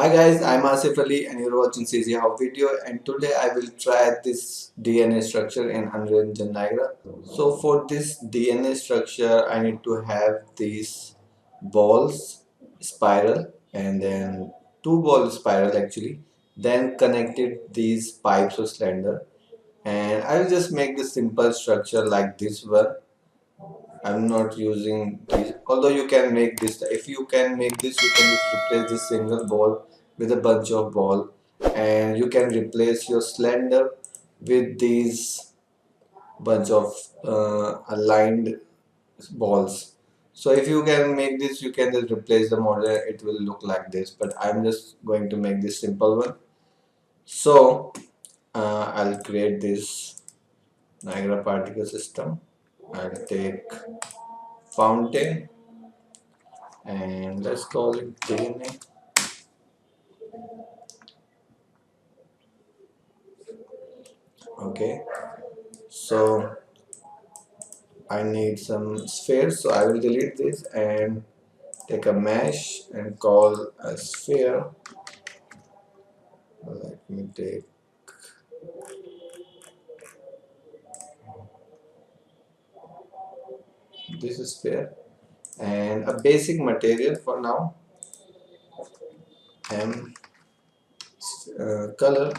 Hi guys, I'm Asif Ali and you're watching CGHOW video, and today I will try this DNA structure in Unreal Engine Niagara. So for this DNA structure I need to have these balls spiral and then two ball spiral actually, then connected these pipes or cylinder, and I'll just make the simple structure like this one. I'm not using this, although you can make this. If you can make this, you can just replace this single ball with a bunch of ball, and you can replace your cylinder with these bunch of aligned balls. So if you can make this, you can just replace the model. It will look like this, but I'm just going to make this simple one. So I'll create this Niagara particle system. I'll take fountain and let's call it DNA. Okay, so I need some spheres, so I will delete this and take a mesh and call a sphere. Let me take this sphere and a basic material for now, M color,